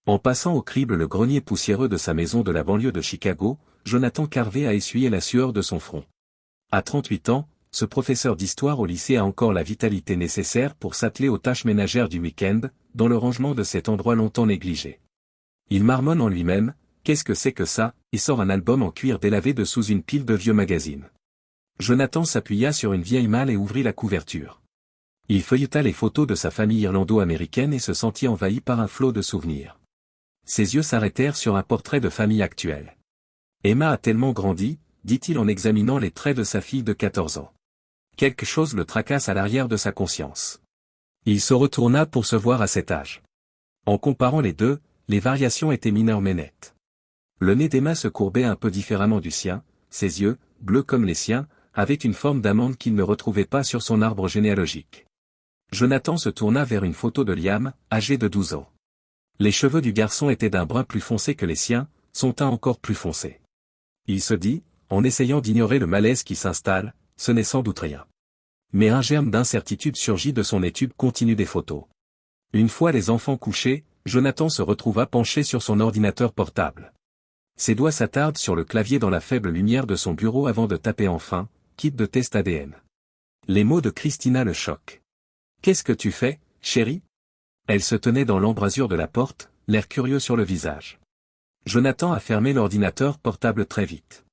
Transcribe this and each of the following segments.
En passant au crible le grenier poussiéreux de sa maison de la banlieue de Chicago, Jonathan Carver a essuyé la sueur de son front. À 38 ans, ce professeur d'histoire au lycée a encore la vitalité nécessaire pour s'atteler aux tâches ménagères du week-end, dans le rangement de cet endroit longtemps négligé. Il marmonne en lui-même, « Qu'est-ce que c'est que ça ?» et sort un album en cuir délavé de sous une pile de vieux magazines. Jonathan s'appuya sur une vieille malle et ouvrit la couverture. Il feuilleta les photos de sa famille irlando-américaine et se sentit envahi par un flot de souvenirs. Ses yeux s'arrêtèrent sur un portrait de famille actuel. Emma a tellement grandi, dit-il en examinant les traits de sa fille de 14 ans. Quelque chose le tracasse à l'arrière de sa conscience. Il se retourna pour se voir à cet âge. En comparant les deux, les variations étaient mineures mais nettes. Le nez d'Emma se courbait un peu différemment du sien, ses yeux, bleus comme les siens, avaient une forme d'amande qu'il ne retrouvait pas sur son arbre généalogique. Jonathan se tourna vers une photo de Liam, âgé de 12 ans. Les cheveux du garçon étaient d'un brun plus foncé que les siens, son teint encore plus foncé. Il se dit, en essayant d'ignorer le malaise qui s'installe, ce n'est sans doute rien. Mais un germe d'incertitude surgit de son étude continue des photos. Une fois les enfants couchés, Jonathan se retrouva penché sur son ordinateur portable. Ses doigts s'attardent sur le clavier dans la faible lumière de son bureau avant de taper enfin, kit de test ADN. Les mots de Christina le choquent. « Qu'est-ce que tu fais, chérie ?» Elle se tenait dans l'embrasure de la porte, l'air curieux sur le visage. Jonathan a fermé l'ordinateur portable très vite.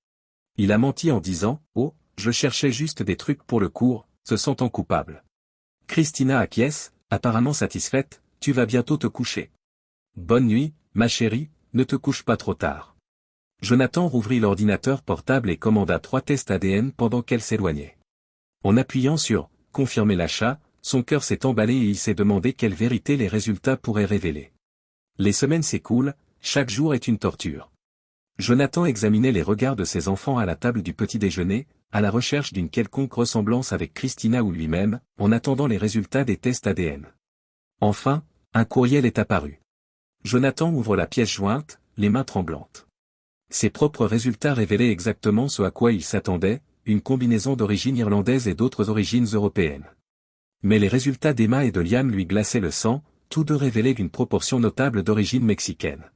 Il a menti en disant « Oh, je cherchais juste des trucs pour le cours », se sentant coupable. Christina acquiesce, apparemment satisfaite, « Tu vas bientôt te coucher. »« Bonne nuit, ma chérie, ne te couche pas trop tard. » Jonathan rouvrit l'ordinateur portable et commanda 3 tests ADN pendant qu'elle s'éloignait. En appuyant sur « Confirmer l'achat », son cœur s'est emballé et il s'est demandé quelle vérité les résultats pourraient révéler. Les semaines s'écoulent, chaque jour est une torture. Jonathan examinait les regards de ses enfants à la table du petit déjeuner, à la recherche d'une quelconque ressemblance avec Christina ou lui-même, en attendant les résultats des tests ADN. Enfin, un courriel est apparu. Jonathan ouvre la pièce jointe, les mains tremblantes. Ses propres résultats révélaient exactement ce à quoi il s'attendait, une combinaison d'origine irlandaise et d'autres origines européennes. Mais les résultats d'Emma et de Liam lui glaçaient le sang, tous deux révélaient une proportion notable d'origine mexicaine.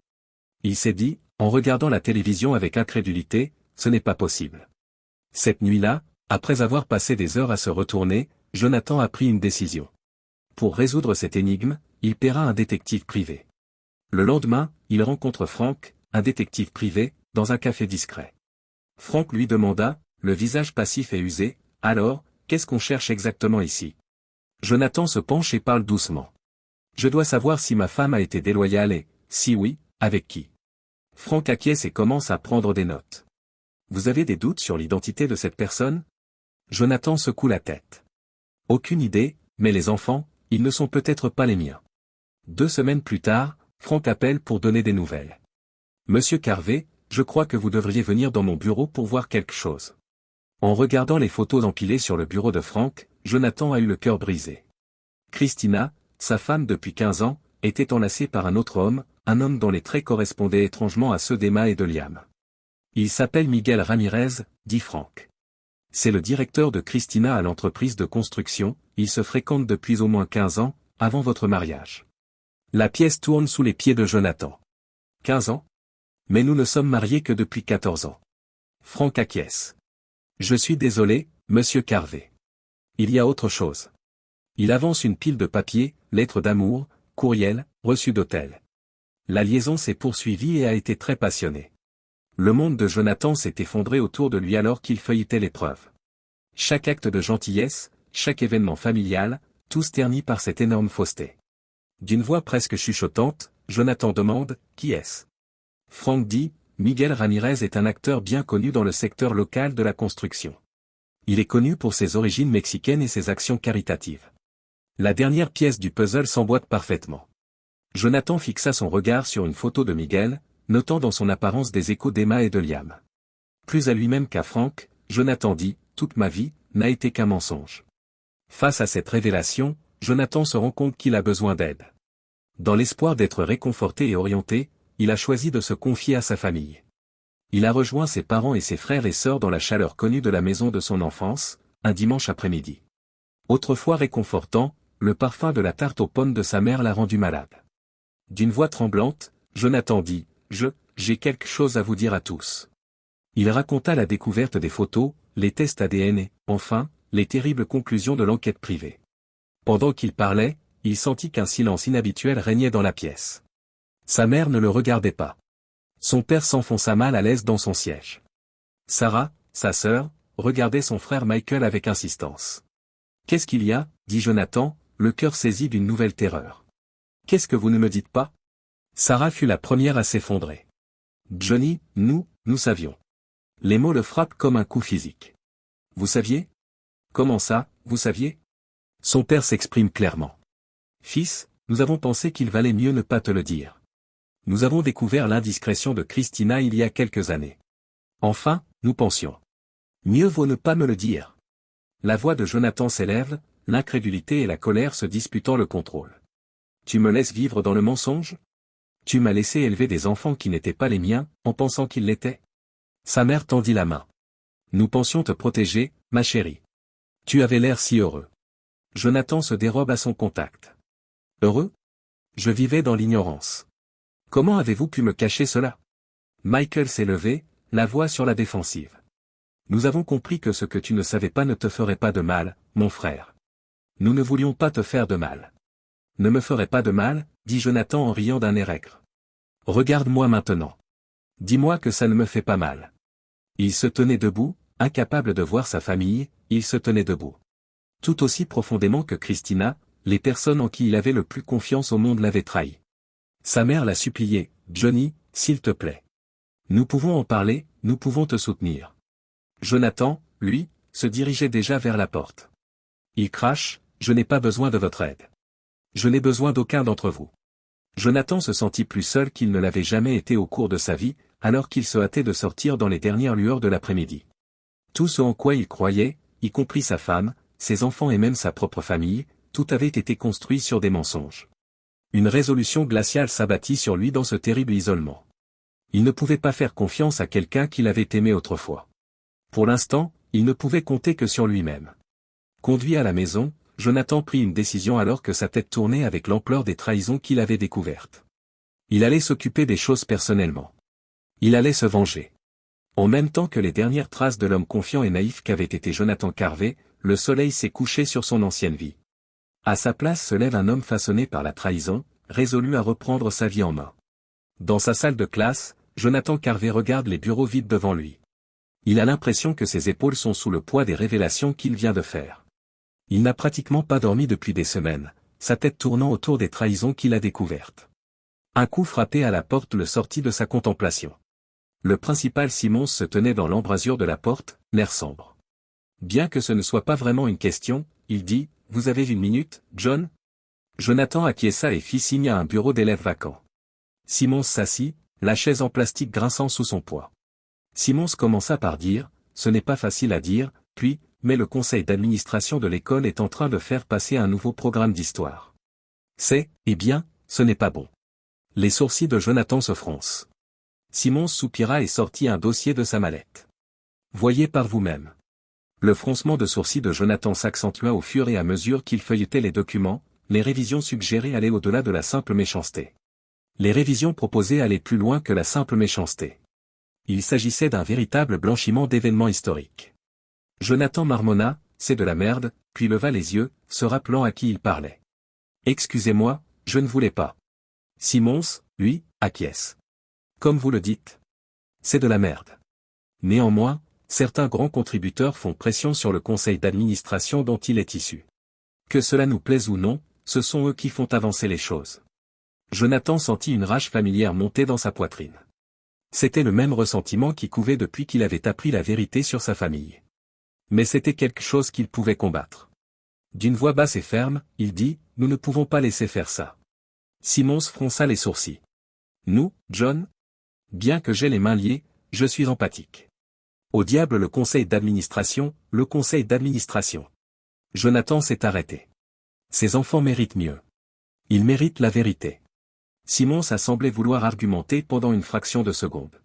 Il s'est dit, en regardant la télévision avec incrédulité, ce n'est pas possible. Cette nuit-là, après avoir passé des heures à se retourner, Jonathan a pris une décision. Pour résoudre cette énigme, il paiera un détective privé. Le lendemain, il rencontre Frank, un détective privé, dans un café discret. Frank lui demanda, le visage passif et usé, « Alors, qu'est-ce qu'on cherche exactement ici ?» Jonathan se penche et parle doucement. « Je dois savoir si ma femme a été déloyale et, si oui, avec qui ?» Frank acquiesce et commence à prendre des notes. « Vous avez des doutes sur l'identité de cette personne ?» Jonathan secoue la tête. « Aucune idée, mais les enfants, ils ne sont peut-être pas les miens. » 2 semaines plus tard, Frank appelle pour donner des nouvelles. « Monsieur Carver, je crois que vous devriez venir dans mon bureau pour voir quelque chose. » En regardant les photos empilées sur le bureau de Frank, Jonathan a eu le cœur brisé. Christina, sa femme depuis 15 ans, était enlacée par un autre homme, un homme dont les traits correspondaient étrangement à ceux d'Emma et de Liam. Il s'appelle Miguel Ramirez, dit Frank. C'est le directeur de Christina à l'entreprise de construction, ils se fréquentent depuis au moins 15 ans, avant votre mariage. La pièce tourne sous les pieds de Jonathan. 15 ans ? Mais nous ne sommes mariés que depuis 14 ans. Frank acquiesce. Je suis désolé, monsieur Carver. Il y a autre chose. Il avance une pile de papiers, lettres d'amour, courriels, reçus d'hôtel. La liaison s'est poursuivie et a été très passionnée. Le monde de Jonathan s'est effondré autour de lui alors qu'il feuilletait l'épreuve. Chaque acte de gentillesse, chaque événement familial, tous ternis par cette énorme fausseté. D'une voix presque chuchotante, Jonathan demande « Qui est-ce » Frank dit « Miguel Ramirez est un acteur bien connu dans le secteur local de la construction. Il est connu pour ses origines mexicaines et ses actions caritatives. » La dernière pièce du puzzle s'emboîte parfaitement. Jonathan fixa son regard sur une photo de Miguel, notant dans son apparence des échos d'Emma et de Liam. Plus à lui-même qu'à Frank, Jonathan dit « Toute ma vie, n'a été qu'un mensonge. » Face à cette révélation, Jonathan se rend compte qu'il a besoin d'aide. Dans l'espoir d'être réconforté et orienté, il a choisi de se confier à sa famille. Il a rejoint ses parents et ses frères et sœurs dans la chaleur connue de la maison de son enfance, un dimanche après-midi. Autrefois réconfortant, le parfum de la tarte aux pommes de sa mère l'a rendu malade. D'une voix tremblante, Jonathan dit, j'ai quelque chose à vous dire à tous. Il raconta la découverte des photos, les tests ADN et, enfin, les terribles conclusions de l'enquête privée. Pendant qu'il parlait, il sentit qu'un silence inhabituel régnait dans la pièce. Sa mère ne le regardait pas. Son père s'enfonça mal à l'aise dans son siège. Sarah, sa sœur, regardait son frère Michael avec insistance. « Qu'est-ce qu'il y a » dit Jonathan, le cœur saisi d'une nouvelle terreur. « Qu'est-ce que vous ne me dites pas » Sarah fut la première à s'effondrer. « Johnny, nous savions. » Les mots le frappent comme un coup physique. « Vous saviez ? Comment ça, vous saviez ?» Son père s'exprime clairement. « Fils, nous avons pensé qu'il valait mieux ne pas te le dire. Nous avons découvert l'indiscrétion de Christina il y a quelques années. Enfin, nous pensions. Mieux vaut ne pas me le dire. » La voix de Jonathan s'élève, l'incrédulité et la colère se disputant le contrôle. « Tu me laisses vivre dans le mensonge ? Tu m'as laissé élever des enfants qui n'étaient pas les miens, en pensant qu'ils l'étaient ? » Sa mère tendit la main. « Nous pensions te protéger, ma chérie. Tu avais l'air si heureux. » Jonathan se dérobe à son contact. « Heureux ? Je vivais dans l'ignorance. Comment avez-vous pu me cacher cela ?» Michael s'est levé, la voix sur la défensive. « Nous avons compris que ce que tu ne savais pas ne te ferait pas de mal, mon frère. Nous ne voulions pas te faire de mal. »« Ne me ferait pas de mal » dit Jonathan en riant d'un air aigre. « Regarde-moi maintenant. Dis-moi que ça ne me fait pas mal. » Il se tenait debout, incapable de voir sa famille, il se tenait debout. Tout aussi profondément que Christina, les personnes en qui il avait le plus confiance au monde l'avaient trahi. Sa mère l'a supplié, « Johnny, s'il te plaît. Nous pouvons en parler, nous pouvons te soutenir. » Jonathan, lui, se dirigeait déjà vers la porte. Il crache, « Je n'ai pas besoin de votre aide. Je n'ai besoin d'aucun d'entre vous. » Jonathan se sentit plus seul qu'il ne l'avait jamais été au cours de sa vie, alors qu'il se hâtait de sortir dans les dernières lueurs de l'après-midi. Tout ce en quoi il croyait, y compris sa femme, ses enfants et même sa propre famille, tout avait été construit sur des mensonges. Une résolution glaciale s'abattit sur lui dans ce terrible isolement. Il ne pouvait pas faire confiance à quelqu'un qu'il avait aimé autrefois. Pour l'instant, il ne pouvait compter que sur lui-même. Conduit à la maison, Jonathan prit une décision alors que sa tête tournait avec l'ampleur des trahisons qu'il avait découvertes. Il allait s'occuper des choses personnellement. Il allait se venger. En même temps que les dernières traces de l'homme confiant et naïf qu'avait été Jonathan Carver, le soleil s'est couché sur son ancienne vie. À sa place se lève un homme façonné par la trahison, résolu à reprendre sa vie en main. Dans sa salle de classe, Jonathan Carver regarde les bureaux vides devant lui. Il a l'impression que ses épaules sont sous le poids des révélations qu'il vient de faire. Il n'a pratiquement pas dormi depuis des semaines, sa tête tournant autour des trahisons qu'il a découvertes. Un coup frappé à la porte le sortit de sa contemplation. Le principal Simmons se tenait dans l'embrasure de la porte, l'air sombre. Bien que ce ne soit pas vraiment une question, il dit, « Vous avez une minute, John ?» Jonathan acquiesça et fit signe à un bureau d'élève vacant. Simmons s'assit, la chaise en plastique grinçant sous son poids. Simmons commença par dire, « Ce n'est pas facile à dire », puis, « Mais le conseil d'administration de l'école est en train de faire passer un nouveau programme d'histoire. » Eh bien, ce n'est pas bon. Les sourcils de Jonathan se froncent. Simmons soupira et sortit un dossier de sa mallette. « Voyez par vous-même. » Le froncement de sourcils de Jonathan s'accentua au fur et à mesure qu'il feuilletait les documents, les révisions suggérées allaient au-delà de la simple méchanceté. Les révisions proposées allaient plus loin que la simple méchanceté. Il s'agissait d'un véritable blanchiment d'événements historiques. Jonathan marmonna, « C'est de la merde », puis leva les yeux, se rappelant à qui il parlait. « Excusez-moi, je ne voulais pas. » Simmons, lui, acquiesce. « Comme vous le dites. C'est de la merde. » Néanmoins, certains grands contributeurs font pression sur le conseil d'administration dont il est issu. Que cela nous plaise ou non, ce sont eux qui font avancer les choses. Jonathan sentit une rage familière monter dans sa poitrine. C'était le même ressentiment qui couvait depuis qu'il avait appris la vérité sur sa famille. Mais c'était quelque chose qu'il pouvait combattre. D'une voix basse et ferme, il dit, « Nous ne pouvons pas laisser faire ça. » Simmons fronça les sourcils. « Nous, John ? Bien que j'ai les mains liées, je suis empathique. » Au diable le conseil d'administration, le conseil d'administration. Jonathan s'est arrêté. Ses enfants méritent mieux. Ils méritent la vérité. Simmons a semblé vouloir argumenter pendant une fraction de seconde.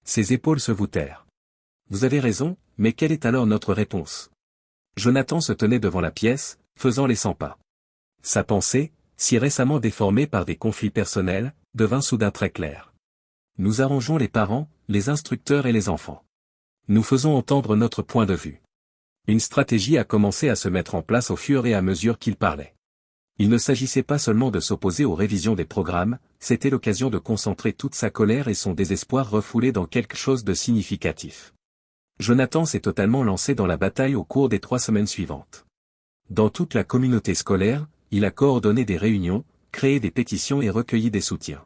Ses épaules se voûtèrent. Vous avez raison, mais quelle est alors notre réponse ? Jonathan se tenait devant la pièce, faisant les 100 pas. Sa pensée, si récemment déformée par des conflits personnels, devint soudain très clair. Nous arrangeons les parents, les instructeurs et les enfants. Nous faisons entendre notre point de vue. Une stratégie a commencé à se mettre en place au fur et à mesure qu'il parlait. Il ne s'agissait pas seulement de s'opposer aux révisions des programmes, c'était l'occasion de concentrer toute sa colère et son désespoir refoulés dans quelque chose de significatif. Jonathan s'est totalement lancé dans la bataille au cours des 3 semaines suivantes. Dans toute la communauté scolaire, il a coordonné des réunions, créé des pétitions et recueilli des soutiens.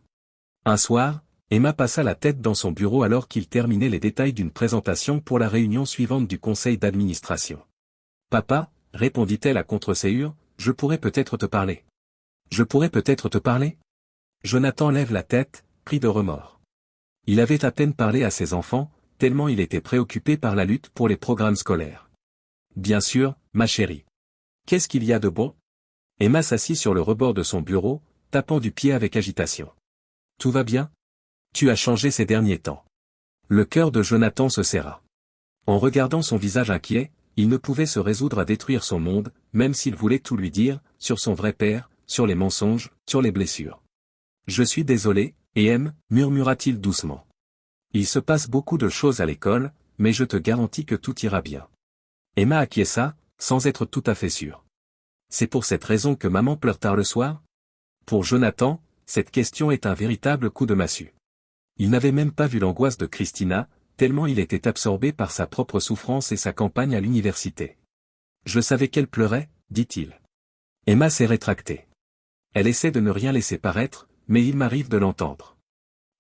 Un soir, Emma passa la tête dans son bureau alors qu'il terminait les détails d'une présentation pour la réunion suivante du conseil d'administration. « Papa, répondit-elle à contre-séhure, je pourrais peut-être te parler. Je pourrais peut-être te parler ?» Jonathan lève la tête, pris de remords. Il avait à peine parlé à ses enfants, tellement il était préoccupé par la lutte pour les programmes scolaires. « Bien sûr, ma chérie. Qu'est-ce qu'il y a de bon ?» Emma s'assit sur le rebord de son bureau, tapant du pied avec agitation. « Tout va bien ? Tu as changé ces derniers temps. » Le cœur de Jonathan se serra. En regardant son visage inquiet, il ne pouvait se résoudre à détruire son monde, même s'il voulait tout lui dire, sur son vrai père, sur les mensonges, sur les blessures. « Je suis désolé, Em, murmura-t-il doucement. Il se passe beaucoup de choses à l'école, mais je te garantis que tout ira bien. Emma acquiesça, sans être tout à fait sûre. C'est pour cette raison que maman pleure tard le soir? Pour Jonathan, cette question est un véritable coup de massue. Il n'avait même pas vu l'angoisse de Christina, tellement il était absorbé par sa propre souffrance et sa campagne à l'université. Je savais qu'elle pleurait, dit-il. Emma s'est rétractée. Elle essaie de ne rien laisser paraître, mais il m'arrive de l'entendre.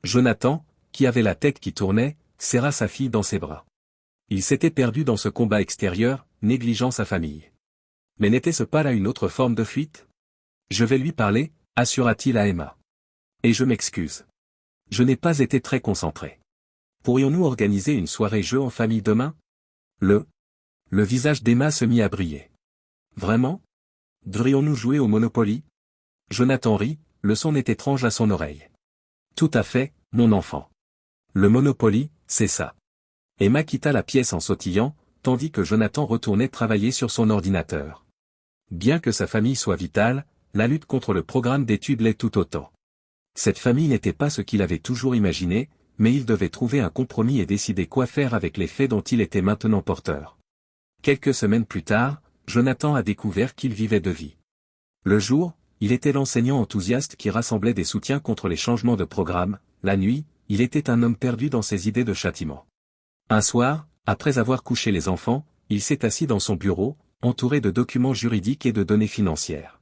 Jonathan, qui avait la tête qui tournait, serra sa fille dans ses bras. Il s'était perdu dans ce combat extérieur, négligeant sa famille. Mais n'était-ce pas là une autre forme de fuite? Je vais lui parler, assura-t-il à Emma. Et je m'excuse. Je n'ai pas été très concentré. Pourrions-nous organiser une soirée jeu en famille demain? Le visage d'Emma se mit à briller. Vraiment? Devrions-nous jouer au Monopoly? Jonathan rit, le son est étrange à son oreille. Tout à fait, mon enfant. Le Monopoly, c'est ça. Emma quitta la pièce en sautillant, tandis que Jonathan retournait travailler sur son ordinateur. Bien que sa famille soit vitale, la lutte contre le programme d'études l'est tout autant. Cette famille n'était pas ce qu'il avait toujours imaginé, mais il devait trouver un compromis et décider quoi faire avec les faits dont il était maintenant porteur. Quelques semaines plus tard, Jonathan a découvert qu'il vivait deux vies. Le jour, il était l'enseignant enthousiaste qui rassemblait des soutiens contre les changements de programme, la nuit, il était un homme perdu dans ses idées de châtiment. Un soir, après avoir couché les enfants, il s'est assis dans son bureau, entouré de documents juridiques et de données financières.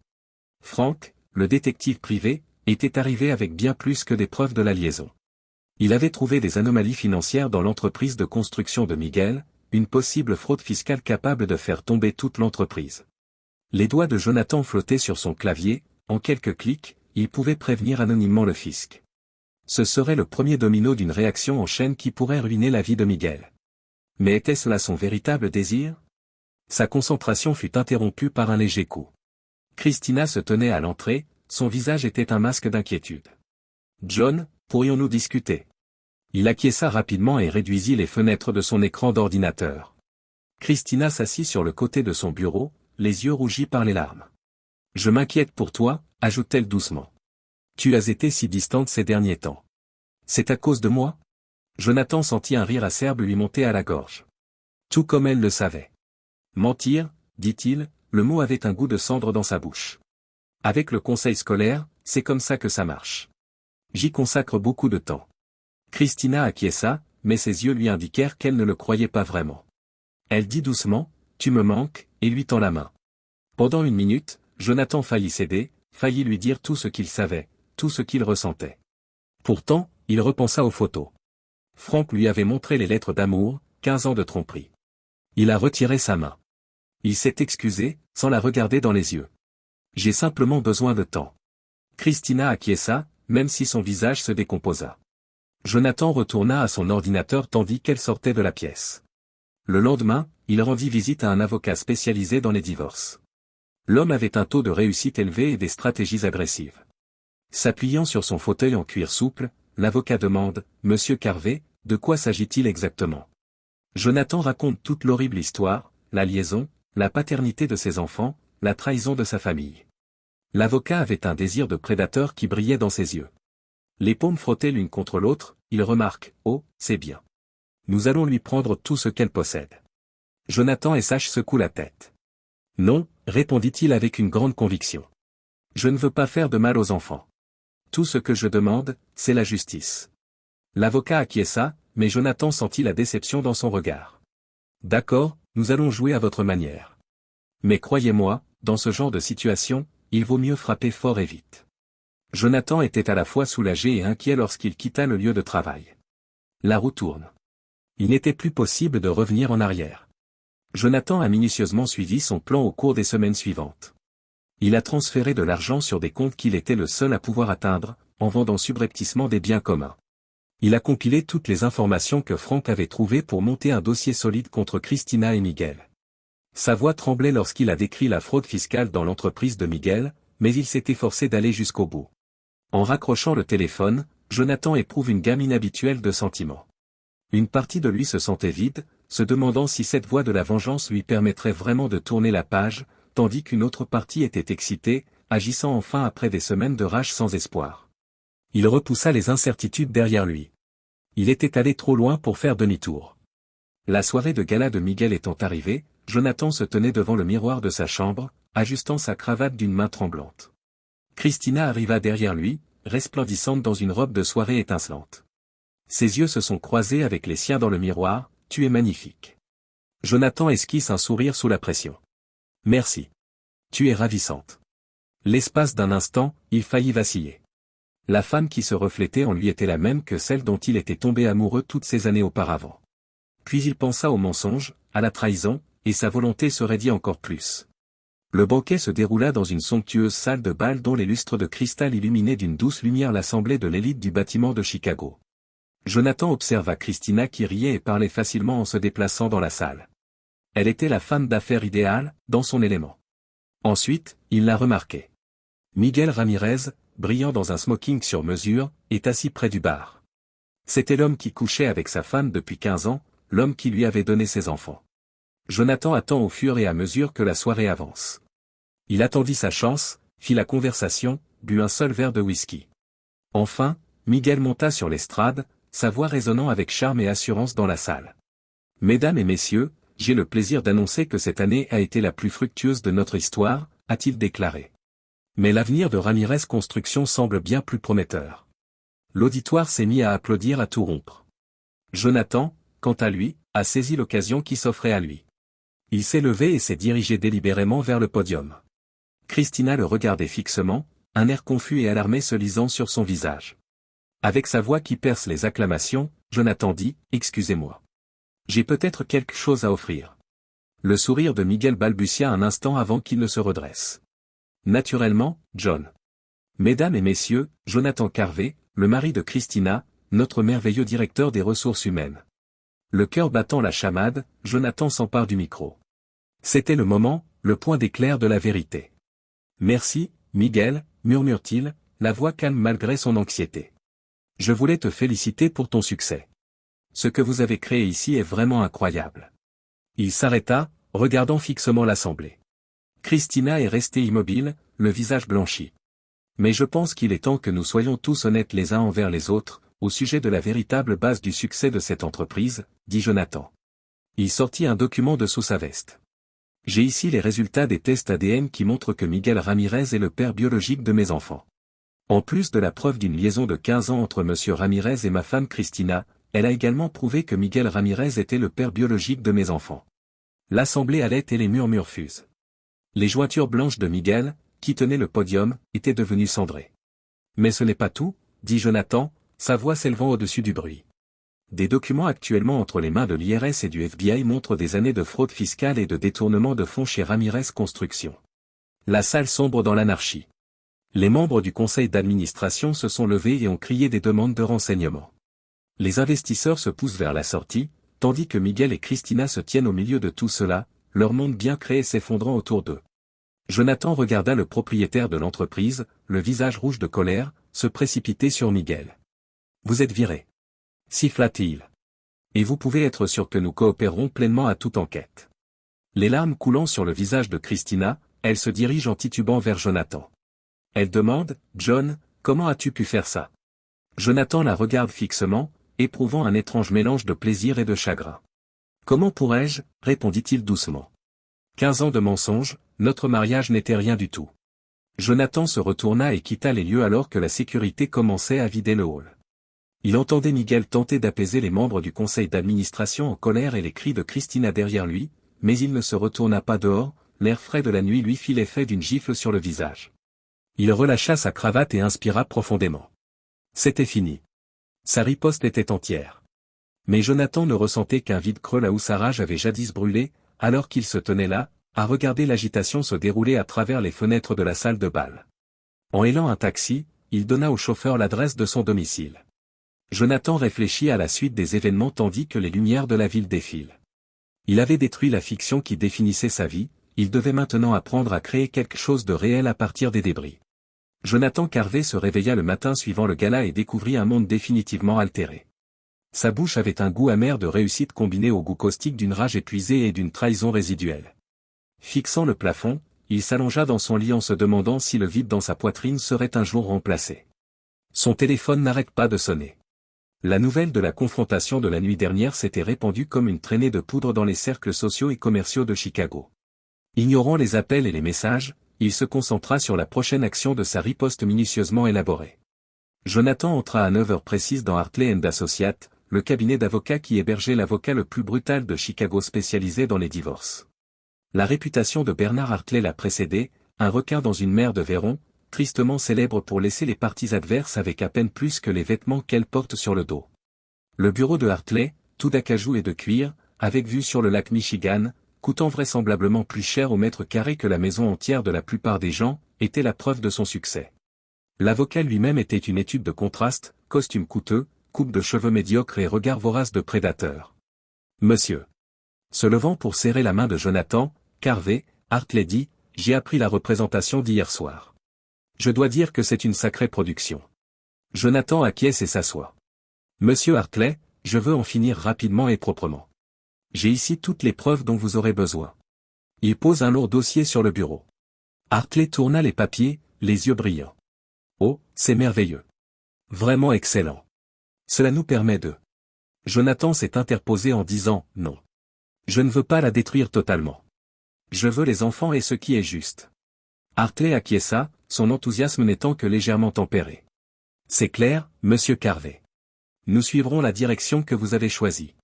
Frank, le détective privé, était arrivé avec bien plus que des preuves de la liaison. Il avait trouvé des anomalies financières dans l'entreprise de construction de Miguel, une possible fraude fiscale capable de faire tomber toute l'entreprise. Les doigts de Jonathan flottaient sur son clavier, en quelques clics, il pouvait prévenir anonymement le fisc. Ce serait le premier domino d'une réaction en chaîne qui pourrait ruiner la vie de Miguel. Mais était-ce là son véritable désir? Sa concentration fut interrompue par un léger coup. Christina se tenait à l'entrée, son visage était un masque d'inquiétude. « John, pourrions-nous discuter ?» Il acquiesça rapidement et réduisit les fenêtres de son écran d'ordinateur. Christina s'assit sur le côté de son bureau, les yeux rougis par les larmes. « Je m'inquiète pour toi, ajoute-t-elle doucement. Tu as été si distante ces derniers temps. C'est à cause de moi? Jonathan sentit un rire acerbe lui monter à la gorge. Tout comme elle le savait. Mentir, dit-il, le mot avait un goût de cendre dans sa bouche. Avec le conseil scolaire, c'est comme ça que ça marche. J'y consacre beaucoup de temps. Christina acquiesça, mais ses yeux lui indiquèrent qu'elle ne le croyait pas vraiment. Elle dit doucement, tu me manques, et lui tend la main. Pendant une minute, Jonathan faillit céder, faillit lui dire tout ce qu'il savait, tout ce qu'il ressentait. Pourtant, il repensa aux photos. Frank lui avait montré les lettres d'amour, 15 ans de tromperie. Il a retiré sa main. Il s'est excusé, sans la regarder dans les yeux. J'ai simplement besoin de temps. Christina acquiesça, même si son visage se décomposa. Jonathan retourna à son ordinateur tandis qu'elle sortait de la pièce. Le lendemain, il rendit visite à un avocat spécialisé dans les divorces. L'homme avait un taux de réussite élevé et des stratégies agressives. S'appuyant sur son fauteuil en cuir souple, l'avocat demande, « Monsieur Carvey, de quoi s'agit-il exactement ?» Jonathan raconte toute l'horrible histoire, la liaison, la paternité de ses enfants, la trahison de sa famille. L'avocat avait un désir de prédateur qui brillait dans ses yeux. Les paumes frottées l'une contre l'autre, il remarque, « Oh, c'est bien. Nous allons lui prendre tout ce qu'elle possède. » Jonathan et Sach secouent la tête. « Non, » répondit-il avec une grande conviction. « Je ne veux pas faire de mal aux enfants. Tout ce que je demande, c'est la justice. » L'avocat acquiesça, mais Jonathan sentit la déception dans son regard. « D'accord, nous allons jouer à votre manière. Mais croyez-moi, dans ce genre de situation, il vaut mieux frapper fort et vite. » Jonathan était à la fois soulagé et inquiet lorsqu'il quitta le lieu de travail. La roue tourne. Il n'était plus possible de revenir en arrière. Jonathan a minutieusement suivi son plan au cours des semaines suivantes. Il a transféré de l'argent sur des comptes qu'il était le seul à pouvoir atteindre, en vendant subrepticement des biens communs. Il a compilé toutes les informations que Frank avait trouvées pour monter un dossier solide contre Christina et Miguel. Sa voix tremblait lorsqu'il a décrit la fraude fiscale dans l'entreprise de Miguel, mais il s'est efforcé d'aller jusqu'au bout. En raccrochant le téléphone, Jonathan éprouve une gamme inhabituelle de sentiments. Une partie de lui se sentait vide, se demandant si cette voie de la vengeance lui permettrait vraiment de tourner la page, tandis qu'une autre partie était excitée, agissant enfin après des semaines de rage sans espoir. Il repoussa les incertitudes derrière lui. Il était allé trop loin pour faire demi-tour. La soirée de gala de Miguel étant arrivée, Jonathan se tenait devant le miroir de sa chambre, ajustant sa cravate d'une main tremblante. Christina arriva derrière lui, resplendissante dans une robe de soirée étincelante. Ses yeux se sont croisés avec les siens dans le miroir, « Tu es magnifique. » Jonathan esquisse un sourire sous la pression. « Merci. Tu es ravissante. » L'espace d'un instant, il faillit vaciller. La femme qui se reflétait en lui était la même que celle dont il était tombé amoureux toutes ces années auparavant. Puis il pensa au mensonge, à la trahison, et sa volonté se raidit encore plus. Le banquet se déroula dans une somptueuse salle de bal dont les lustres de cristal illuminaient d'une douce lumière l'assemblée de l'élite du bâtiment de Chicago. Jonathan observa Christina qui riait et parlait facilement en se déplaçant dans la salle. Elle était la femme d'affaires idéale, dans son élément. Ensuite, il la remarquait. Miguel Ramirez, brillant dans un smoking sur mesure, est assis près du bar. C'était l'homme qui couchait avec sa femme depuis 15 ans, l'homme qui lui avait donné ses enfants. Jonathan attend au fur et à mesure que la soirée avance. Il attendit sa chance, fit la conversation, but un seul verre de whisky. Enfin, Miguel monta sur l'estrade, sa voix résonnant avec charme et assurance dans la salle. « Mesdames et messieurs, j'ai le plaisir d'annoncer que cette année a été la plus fructueuse de notre histoire, » a-t-il déclaré. Mais l'avenir de Ramirez Construction semble bien plus prometteur. L'auditoire s'est mis à applaudir à tout rompre. Jonathan, quant à lui, a saisi l'occasion qui s'offrait à lui. Il s'est levé et s'est dirigé délibérément vers le podium. Christina le regardait fixement, un air confus et alarmé se lisant sur son visage. Avec sa voix qui perce les acclamations, Jonathan dit « Excusez-moi. J'ai peut-être quelque chose à offrir. » Le sourire de Miguel balbutia un instant avant qu'il ne se redresse. « Naturellement, John. Mesdames et messieurs, Jonathan Carvé, le mari de Christina, notre merveilleux directeur des ressources humaines. » Le cœur battant la chamade, Jonathan s'empare du micro. C'était le moment, le point d'éclair de la vérité. « Merci, Miguel, » murmure-t-il, la voix calme malgré son anxiété. « Je voulais te féliciter pour ton succès. Ce que vous avez créé ici est vraiment incroyable. » Il s'arrêta, regardant fixement l'assemblée. Christina est restée immobile, le visage blanchi. « Mais je pense qu'il est temps que nous soyons tous honnêtes les uns envers les autres, au sujet de la véritable base du succès de cette entreprise, » dit Jonathan. Il sortit un document de sous sa veste. « J'ai ici les résultats des tests ADN qui montrent que Miguel Ramirez est le père biologique de mes enfants. En plus de la preuve d'une liaison de 15 ans entre Monsieur Ramirez et ma femme Christina, elle a également prouvé que Miguel Ramirez était le père biologique de mes enfants. » L'assemblée allait et les murmures fusent. Les jointures blanches de Miguel, qui tenait le podium, étaient devenues cendrées. « Mais ce n'est pas tout, » dit Jonathan, sa voix s'élevant au-dessus du bruit. Des documents actuellement entre les mains de l'IRS et du FBI montrent des années de fraude fiscale et de détournement de fonds chez Ramirez Construction. La salle sombre dans l'anarchie. Les membres du conseil d'administration se sont levés et ont crié des demandes de renseignements. Les investisseurs se poussent vers la sortie, tandis que Miguel et Christina se tiennent au milieu de tout cela, leur monde bien créé s'effondrant autour d'eux. Jonathan regarda le propriétaire de l'entreprise, le visage rouge de colère, se précipiter sur Miguel. « Vous êtes viré. » siffla-t-il. « Et vous pouvez être sûr que nous coopérerons pleinement à toute enquête. » Les larmes coulant sur le visage de Christina, elle se dirige en titubant vers Jonathan. Elle demande « John, comment as-tu pu faire ça ?» Jonathan la regarde fixement, éprouvant un étrange mélange de plaisir et de chagrin. Comment pourrais-je, répondit-il doucement. 15 ans de mensonges, notre mariage n'était rien du tout. Jonathan se retourna et quitta les lieux alors que la sécurité commençait à vider le hall. Il entendait Miguel tenter d'apaiser les membres du conseil d'administration en colère et les cris de Christina derrière lui, mais il ne se retourna pas dehors, l'air frais de la nuit lui fit l'effet d'une gifle sur le visage. Il relâcha sa cravate et inspira profondément. C'était fini. Sa riposte était entière. Mais Jonathan ne ressentait qu'un vide creux là où sa rage avait jadis brûlé, alors qu'il se tenait là, à regarder l'agitation se dérouler à travers les fenêtres de la salle de bal. En hélant un taxi, il donna au chauffeur l'adresse de son domicile. Jonathan réfléchit à la suite des événements tandis que les lumières de la ville défilent. Il avait détruit la fiction qui définissait sa vie, il devait maintenant apprendre à créer quelque chose de réel à partir des débris. Jonathan Carver se réveilla le matin suivant le gala et découvrit un monde définitivement altéré. Sa bouche avait un goût amer de réussite combiné au goût caustique d'une rage épuisée et d'une trahison résiduelle. Fixant le plafond, il s'allongea dans son lit en se demandant si le vide dans sa poitrine serait un jour remplacé. Son téléphone n'arrête pas de sonner. La nouvelle de la confrontation de la nuit dernière s'était répandue comme une traînée de poudre dans les cercles sociaux et commerciaux de Chicago. Ignorant les appels et les messages, il se concentra sur la prochaine action de sa riposte minutieusement élaborée. Jonathan entra à 9 heures précises dans Hartley & Associates, le cabinet d'avocats qui hébergeait l'avocat le plus brutal de Chicago spécialisé dans les divorces. La réputation de Bernard Hartley l'a précédé, un requin dans une mer de Véron, tristement célèbre pour laisser les parties adverses avec à peine plus que les vêtements qu'elles portent sur le dos. Le bureau de Hartley, tout d'acajou et de cuir, avec vue sur le lac Michigan, coûtant vraisemblablement plus cher au mètre carré que la maison entière de la plupart des gens, était la preuve de son succès. L'avocat lui-même était une étude de contraste, costume coûteux, coupe de cheveux médiocre et regard vorace de prédateur. Monsieur. Se levant pour serrer la main de Jonathan, Carver, Hartley dit, j'ai appris la représentation d'hier soir. Je dois dire que c'est une sacrée production. Jonathan acquiesce et s'assoit. Monsieur Hartley, je veux en finir rapidement et proprement. J'ai ici toutes les preuves dont vous aurez besoin. Il pose un lourd dossier sur le bureau. Hartley tourna les papiers, les yeux brillants. Oh, c'est merveilleux. Vraiment excellent. Cela nous permet de... Jonathan s'est interposé en disant, non. Je ne veux pas la détruire totalement. Je veux les enfants et ce qui est juste. Hartley acquiesça, son enthousiasme n'étant que légèrement tempéré. C'est clair, monsieur Carver. Nous suivrons la direction que vous avez choisie.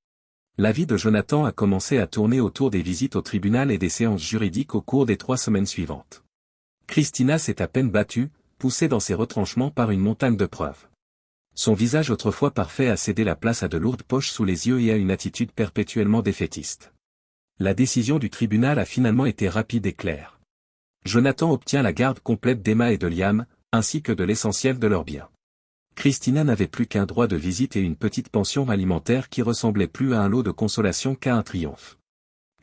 La vie de Jonathan a commencé à tourner autour des visites au tribunal et des séances juridiques au cours des 3 semaines suivantes. Christina s'est à peine battue, poussée dans ses retranchements par une montagne de preuves. Son visage autrefois parfait a cédé la place à de lourdes poches sous les yeux et à une attitude perpétuellement défaitiste. La décision du tribunal a finalement été rapide et claire. Jonathan obtient la garde complète d'Emma et de Liam, ainsi que de l'essentiel de leurs biens. Christina n'avait plus qu'un droit de visite et une petite pension alimentaire qui ressemblait plus à un lot de consolation qu'à un triomphe.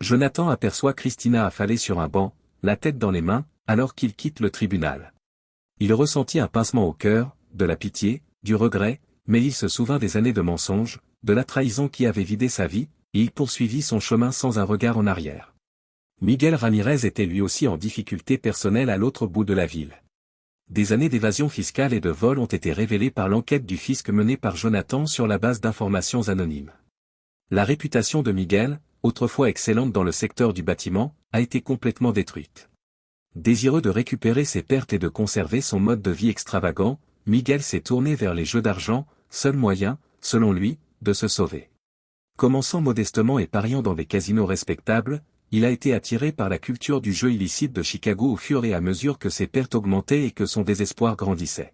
Jonathan aperçoit Christina affalée sur un banc, la tête dans les mains, alors qu'il quitte le tribunal. Il ressentit un pincement au cœur, de la pitié, du regret, mais il se souvint des années de mensonges, de la trahison qui avait vidé sa vie, et il poursuivit son chemin sans un regard en arrière. Miguel Ramirez était lui aussi en difficulté personnelle à l'autre bout de la ville. Des années d'évasion fiscale et de vol ont été révélées par l'enquête du fisc menée par Jonathan sur la base d'informations anonymes. La réputation de Miguel, autrefois excellente dans le secteur du bâtiment, a été complètement détruite. Désireux de récupérer ses pertes et de conserver son mode de vie extravagant, Miguel s'est tourné vers les jeux d'argent, seul moyen, selon lui, de se sauver. Commençant modestement et pariant dans des casinos respectables, il a été attiré par la culture du jeu illicite de Chicago au fur et à mesure que ses pertes augmentaient et que son désespoir grandissait.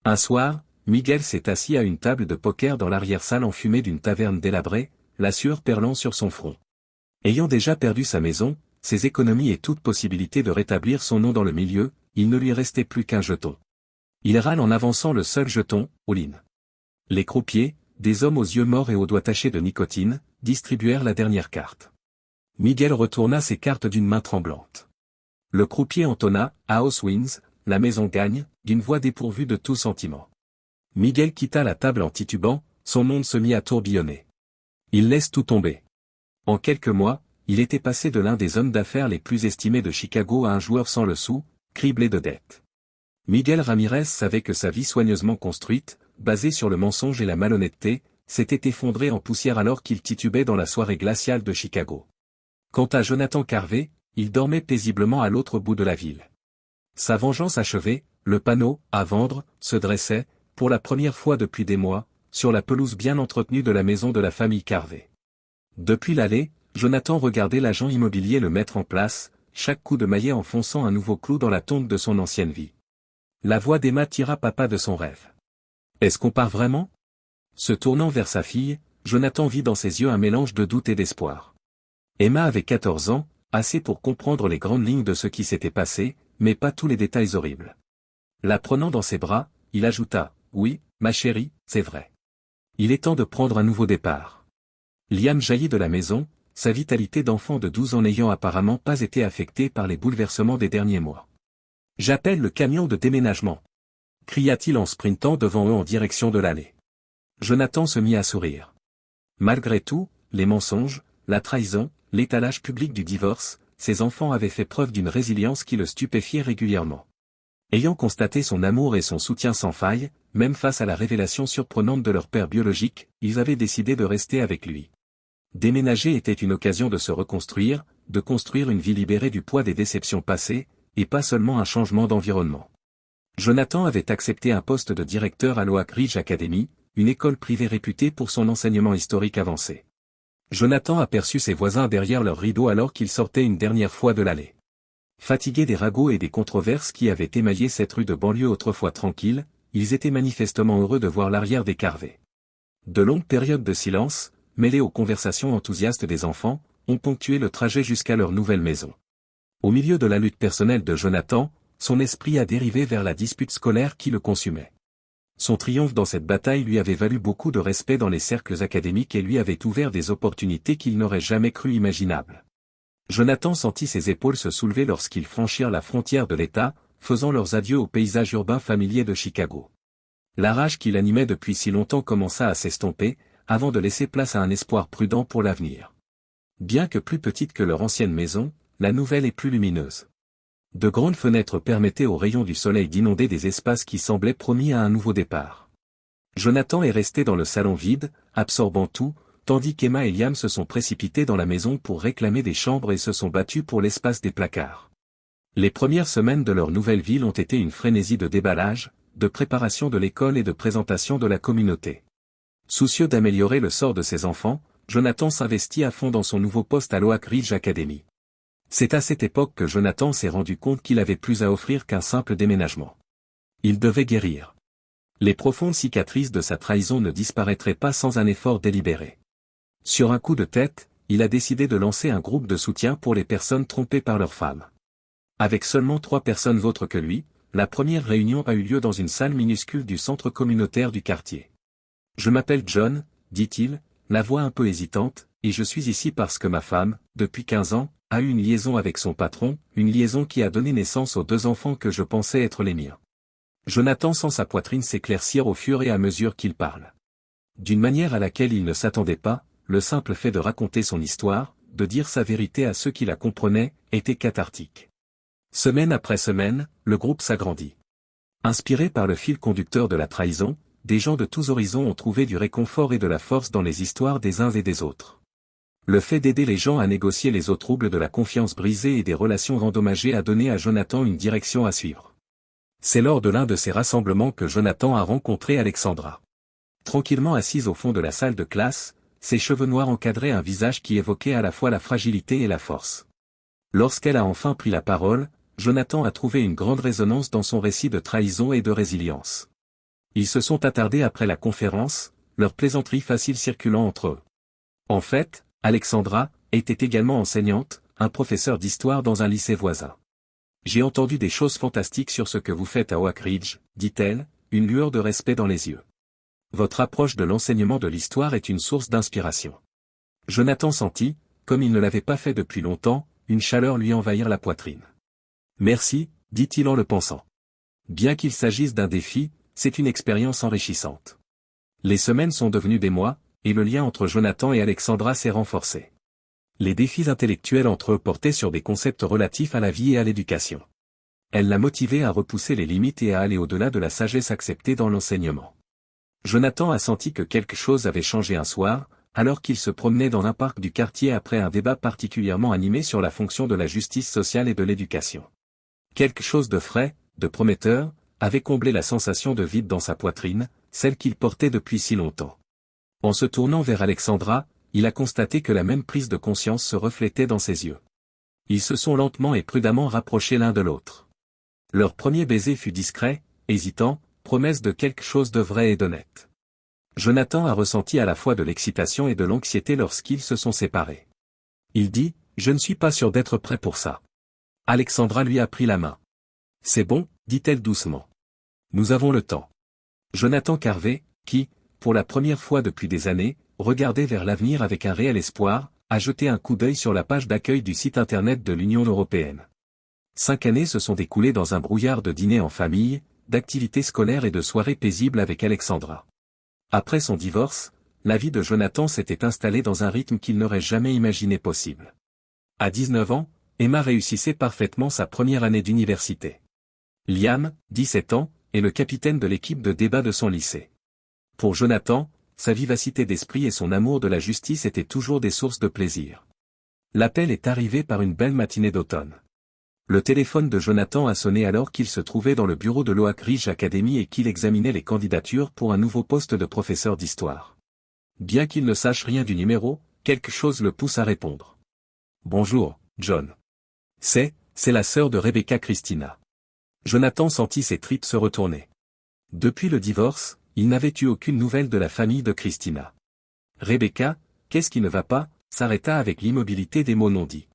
Un soir, Miguel s'est assis à une table de poker dans l'arrière-salle enfumée d'une taverne délabrée, la sueur perlant sur son front. Ayant déjà perdu sa maison, ses économies et toute possibilité de rétablir son nom dans le milieu, il ne lui restait plus qu'un jeton. Il râle en avançant le seul jeton, all-in. Les croupiers, des hommes aux yeux morts et aux doigts tachés de nicotine, distribuèrent la dernière carte. Miguel retourna ses cartes d'une main tremblante. Le croupier entonna, House wins, la maison gagne, d'une voix dépourvue de tout sentiment. Miguel quitta la table en titubant, son monde se mit à tourbillonner. Il laisse tout tomber. En quelques mois, il était passé de l'un des hommes d'affaires les plus estimés de Chicago à un joueur sans le sou, criblé de dettes. Miguel Ramirez savait que sa vie soigneusement construite, basé sur le mensonge et la malhonnêteté, s'était effondré en poussière alors qu'il titubait dans la soirée glaciale de Chicago. Quant à Jonathan Carver, il dormait paisiblement à l'autre bout de la ville. Sa vengeance achevée, le panneau « À vendre » se dressait, pour la première fois depuis des mois, sur la pelouse bien entretenue de la maison de la famille Carver. Depuis l'allée, Jonathan regardait l'agent immobilier le mettre en place, chaque coup de maillet enfonçant un nouveau clou dans la tombe de son ancienne vie. La voix d'Emma tira papa de son rêve. « Est-ce qu'on part vraiment ?» Se tournant vers sa fille, Jonathan vit dans ses yeux un mélange de doute et d'espoir. Emma avait 14 ans, assez pour comprendre les grandes lignes de ce qui s'était passé, mais pas tous les détails horribles. La prenant dans ses bras, il ajouta « Oui, ma chérie, c'est vrai. Il est temps de prendre un nouveau départ. » Liam jaillit de la maison, sa vitalité d'enfant de 12 ans n'ayant apparemment pas été affectée par les bouleversements des derniers mois. « J'appelle le camion de déménagement !» cria-t-il en sprintant devant eux en direction de l'allée. Jonathan se mit à sourire. Malgré tout, les mensonges, la trahison, l'étalage public du divorce, ses enfants avaient fait preuve d'une résilience qui le stupéfiait régulièrement. Ayant constaté son amour et son soutien sans faille, même face à la révélation surprenante de leur père biologique, ils avaient décidé de rester avec lui. Déménager était une occasion de se reconstruire, de construire une vie libérée du poids des déceptions passées, et pas seulement un changement d'environnement. Jonathan avait accepté un poste de directeur à l'Oak Ridge Academy, une école privée réputée pour son enseignement historique avancé. Jonathan aperçut ses voisins derrière leurs rideaux alors qu'ils sortaient une dernière fois de l'allée. Fatigués des ragots et des controverses qui avaient émaillé cette rue de banlieue autrefois tranquille, ils étaient manifestement heureux de voir l'arrière des Carver. De longues périodes de silence, mêlées aux conversations enthousiastes des enfants, ont ponctué le trajet jusqu'à leur nouvelle maison. Au milieu de la lutte personnelle de Jonathan, son esprit a dérivé vers la dispute scolaire qui le consumait. Son triomphe dans cette bataille lui avait valu beaucoup de respect dans les cercles académiques et lui avait ouvert des opportunités qu'il n'aurait jamais cru imaginables. Jonathan sentit ses épaules se soulever lorsqu'ils franchirent la frontière de l'État, faisant leurs adieux au paysage urbain familier de Chicago. La rage qui l'animait depuis si longtemps commença à s'estomper, avant de laisser place à un espoir prudent pour l'avenir. Bien que plus petite que leur ancienne maison, la nouvelle est plus lumineuse. De grandes fenêtres permettaient aux rayons du soleil d'inonder des espaces qui semblaient promis à un nouveau départ. Jonathan est resté dans le salon vide, absorbant tout, tandis qu'Emma et Liam se sont précipités dans la maison pour réclamer des chambres et se sont battus pour l'espace des placards. Les premières semaines de leur nouvelle ville ont été une frénésie de déballage, de préparation de l'école et de présentation de la communauté. Soucieux d'améliorer le sort de ses enfants, Jonathan s'investit à fond dans son nouveau poste à l'Oak Ridge Academy. C'est à cette époque que Jonathan s'est rendu compte qu'il avait plus à offrir qu'un simple déménagement. Il devait guérir. Les profondes cicatrices de sa trahison ne disparaîtraient pas sans un effort délibéré. Sur un coup de tête, il a décidé de lancer un groupe de soutien pour les personnes trompées par leurs femmes. Avec seulement 3 personnes autres que lui, la première réunion a eu lieu dans une salle minuscule du centre communautaire du quartier. « Je m'appelle John, dit-il, la voix un peu hésitante, et je suis ici parce que ma femme, depuis 15 ans, a eu une liaison avec son patron, une liaison qui a donné naissance aux 2 enfants que je pensais être les miens. » Jonathan sent sa poitrine s'éclaircir au fur et à mesure qu'il parle. D'une manière à laquelle il ne s'attendait pas, le simple fait de raconter son histoire, de dire sa vérité à ceux qui la comprenaient, était cathartique. Semaine après semaine, le groupe s'agrandit. Inspiré par le fil conducteur de la trahison, des gens de tous horizons ont trouvé du réconfort et de la force dans les histoires des uns et des autres. Le fait d'aider les gens à négocier les eaux troubles de la confiance brisée et des relations endommagées a donné à Jonathan une direction à suivre. C'est lors de l'un de ces rassemblements que Jonathan a rencontré Alexandra. Tranquillement assise au fond de la salle de classe, ses cheveux noirs encadraient un visage qui évoquait à la fois la fragilité et la force. Lorsqu'elle a enfin pris la parole, Jonathan a trouvé une grande résonance dans son récit de trahison et de résilience. Ils se sont attardés après la conférence, leurs plaisanteries faciles circulant entre eux. En fait, Alexandra était également enseignante, un professeur d'histoire dans un lycée voisin. « J'ai entendu des choses fantastiques sur ce que vous faites à Oak Ridge, dit-elle, une lueur de respect dans les yeux. Votre approche de l'enseignement de l'histoire est une source d'inspiration. » Jonathan sentit, comme il ne l'avait pas fait depuis longtemps, une chaleur lui envahir la poitrine. « Merci, dit-il en le pensant. Bien qu'il s'agisse d'un défi, c'est une expérience enrichissante. » Les semaines sont devenues des mois, et le lien entre Jonathan et Alexandra s'est renforcé. Les défis intellectuels entre eux portaient sur des concepts relatifs à la vie et à l'éducation. Elle l'a motivé à repousser les limites et à aller au-delà de la sagesse acceptée dans l'enseignement. Jonathan a senti que quelque chose avait changé un soir, alors qu'il se promenait dans un parc du quartier après un débat particulièrement animé sur la fonction de la justice sociale et de l'éducation. Quelque chose de frais, de prometteur, avait comblé la sensation de vide dans sa poitrine, celle qu'il portait depuis si longtemps. En se tournant vers Alexandra, il a constaté que la même prise de conscience se reflétait dans ses yeux. Ils se sont lentement et prudemment rapprochés l'un de l'autre. Leur premier baiser fut discret, hésitant, promesse de quelque chose de vrai et d'honnête. Jonathan a ressenti à la fois de l'excitation et de l'anxiété lorsqu'ils se sont séparés. Il dit, « Je ne suis pas sûr d'être prêt pour ça. » Alexandra lui a pris la main. « C'est bon, dit-elle doucement. Nous avons le temps. » Jonathan Carvé, qui, pour la première fois depuis des années, regardait vers l'avenir avec un réel espoir, a jeté un coup d'œil sur la page d'accueil du site internet de l'Union européenne. 5 années se sont écoulées dans un brouillard de dîners en famille, d'activités scolaires et de soirées paisibles avec Alexandra. Après son divorce, la vie de Jonathan s'était installée dans un rythme qu'il n'aurait jamais imaginé possible. À 19 ans, Emma réussissait parfaitement sa première année d'université. Liam, 17 ans, est le capitaine de l'équipe de débat de son lycée. Pour Jonathan, sa vivacité d'esprit et son amour de la justice étaient toujours des sources de plaisir. L'appel est arrivé par une belle matinée d'automne. Le téléphone de Jonathan a sonné alors qu'il se trouvait dans le bureau de l'Oak Ridge Academy et qu'il examinait les candidatures pour un nouveau poste de professeur d'histoire. Bien qu'il ne sache rien du numéro, quelque chose le pousse à répondre. « Bonjour, John. C'est la sœur de Rebecca Christina. » Jonathan sentit ses tripes se retourner. Depuis le divorce, il n'avait eu aucune nouvelle de la famille de Christina. Rebecca, qu'est-ce qui ne va pas, s'arrêta avec l'immobilité des mots non dits.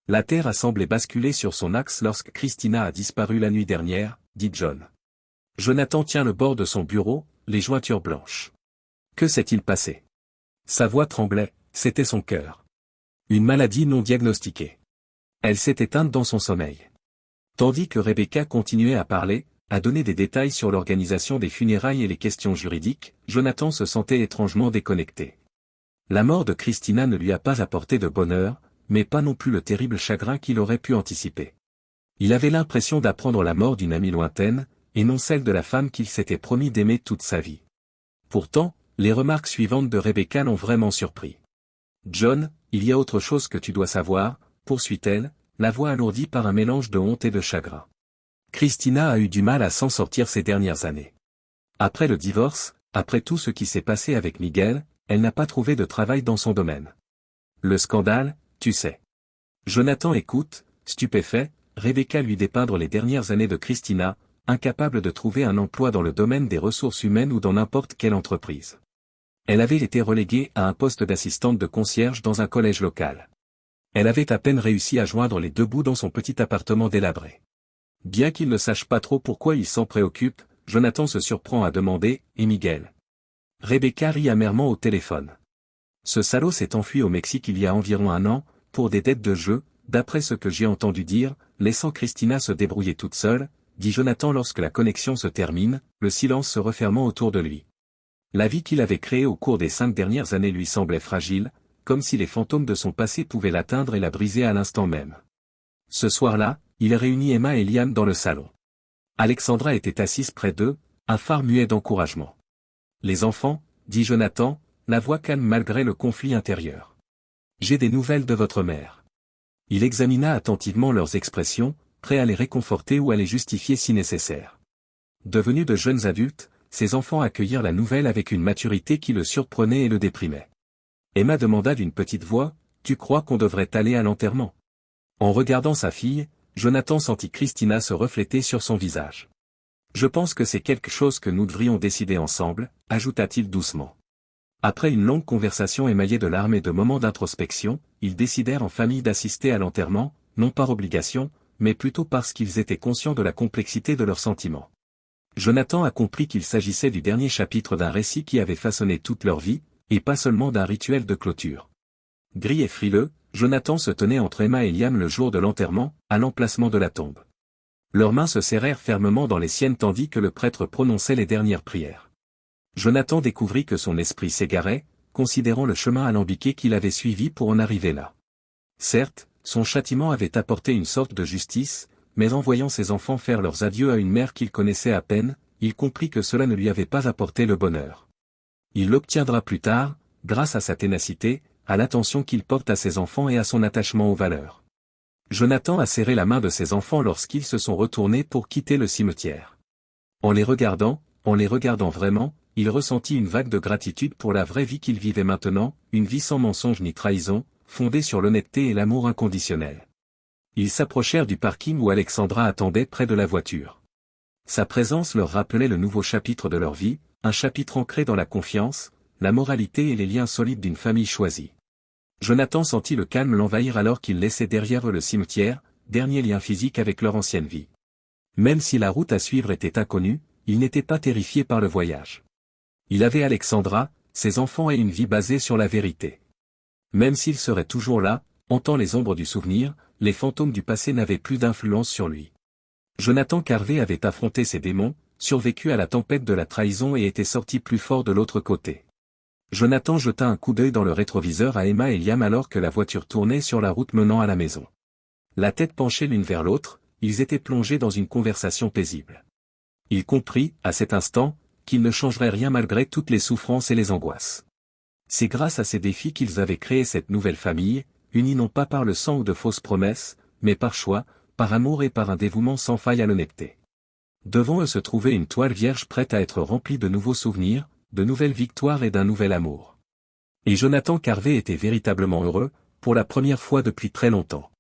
La terre a semblé basculer sur son axe lorsque Christina a disparu la nuit dernière, dit John. Jonathan tient le bord de son bureau, les jointures blanches. Que s'est-il passé? Sa voix tremblait, c'était son cœur. Une maladie non diagnostiquée. Elle s'est éteinte dans son sommeil. Tandis que Rebecca continuait à parler, à donner des détails sur l'organisation des funérailles et les questions juridiques, Jonathan se sentait étrangement déconnecté. La mort de Christina ne lui a pas apporté de bonheur, mais pas non plus le terrible chagrin qu'il aurait pu anticiper. Il avait l'impression d'apprendre la mort d'une amie lointaine, et non celle de la femme qu'il s'était promis d'aimer toute sa vie. Pourtant, les remarques suivantes de Rebecca l'ont vraiment surpris. « John, il y a autre chose que tu dois savoir, » poursuit-elle, la voix alourdie par un mélange de honte et de chagrin. Christina a eu du mal à s'en sortir ces dernières années. Après le divorce, après tout ce qui s'est passé avec Miguel, elle n'a pas trouvé de travail dans son domaine. Le scandale, tu sais. Jonathan écoute, stupéfait, Rebecca lui dépeindre les dernières années de Christina, incapable de trouver un emploi dans le domaine des ressources humaines ou dans n'importe quelle entreprise. Elle avait été reléguée à un poste d'assistante de concierge dans un collège local. Elle avait à peine réussi à joindre les deux bouts dans son petit appartement délabré. Bien qu'il ne sache pas trop pourquoi il s'en préoccupe, Jonathan se surprend à demander « Et Miguel ?» Rebecca rit amèrement au téléphone. Ce salaud s'est enfui au Mexique il y a environ 1 an, pour des dettes de jeu, d'après ce que j'ai entendu dire, laissant Christina se débrouiller toute seule, dit Jonathan lorsque la connexion se termine, le silence se refermant autour de lui. La vie qu'il avait créée au cours des 5 dernières années lui semblait fragile, comme si les fantômes de son passé pouvaient l'atteindre et la briser à l'instant même. Ce soir-là, il réunit Emma et Liam dans le salon. Alexandra était assise près d'eux, un phare muet d'encouragement. « Les enfants, dit Jonathan, la voix calme malgré le conflit intérieur. J'ai des nouvelles de votre mère. » Il examina attentivement leurs expressions, prêt à les réconforter ou à les justifier si nécessaire. Devenus de jeunes adultes, ses enfants accueillirent la nouvelle avec une maturité qui le surprenait et le déprimait. Emma demanda d'une petite voix, « Tu crois qu'on devrait aller à l'enterrement ?» En regardant sa fille, Jonathan sentit Christina se refléter sur son visage. « Je pense que c'est quelque chose que nous devrions décider ensemble, » ajouta-t-il doucement. Après une longue conversation émaillée de larmes et de moments d'introspection, ils décidèrent en famille d'assister à l'enterrement, non par obligation, mais plutôt parce qu'ils étaient conscients de la complexité de leurs sentiments. Jonathan a compris qu'il s'agissait du dernier chapitre d'un récit qui avait façonné toute leur vie, et pas seulement d'un rituel de clôture. Gris et frileux, Jonathan se tenait entre Emma et Liam le jour de l'enterrement, à l'emplacement de la tombe. Leurs mains se serrèrent fermement dans les siennes tandis que le prêtre prononçait les dernières prières. Jonathan découvrit que son esprit s'égarait, considérant le chemin alambiqué qu'il avait suivi pour en arriver là. Certes, son châtiment avait apporté une sorte de justice, mais en voyant ses enfants faire leurs adieux à une mère qu'il connaissait à peine, il comprit que cela ne lui avait pas apporté le bonheur. Il l'obtiendra plus tard, grâce à sa ténacité, à l'attention qu'il porte à ses enfants et à son attachement aux valeurs. Jonathan a serré la main de ses enfants lorsqu'ils se sont retournés pour quitter le cimetière. En les regardant vraiment, il ressentit une vague de gratitude pour la vraie vie qu'il vivait maintenant, une vie sans mensonge ni trahison, fondée sur l'honnêteté et l'amour inconditionnel. Ils s'approchèrent du parking où Alexandra attendait près de la voiture. Sa présence leur rappelait le nouveau chapitre de leur vie, un chapitre ancré dans la confiance, la moralité et les liens solides d'une famille choisie. Jonathan sentit le calme l'envahir alors qu'ils laissaient derrière eux le cimetière, dernier lien physique avec leur ancienne vie. Même si la route à suivre était inconnue, il n'était pas terrifié par le voyage. Il avait Alexandra, ses enfants et une vie basée sur la vérité. Même s'il serait toujours là, hantant les ombres du souvenir, les fantômes du passé n'avaient plus d'influence sur lui. Jonathan Carvé avait affronté ses démons, survécu à la tempête de la trahison et était sorti plus fort de l'autre côté. Jonathan jeta un coup d'œil dans le rétroviseur à Emma et Liam alors que la voiture tournait sur la route menant à la maison. La tête penchée l'une vers l'autre, ils étaient plongés dans une conversation paisible. Il comprit, à cet instant, qu'il ne changerait rien malgré toutes les souffrances et les angoisses. C'est grâce à ces défis qu'ils avaient créé cette nouvelle famille, unie non pas par le sang ou de fausses promesses, mais par choix, par amour et par un dévouement sans faille à l'honnêteté. Devant eux se trouvait une toile vierge prête à être remplie de nouveaux souvenirs, de nouvelles victoires et d'un nouvel amour. Et Jonathan Carvé était véritablement heureux, pour la première fois depuis très longtemps.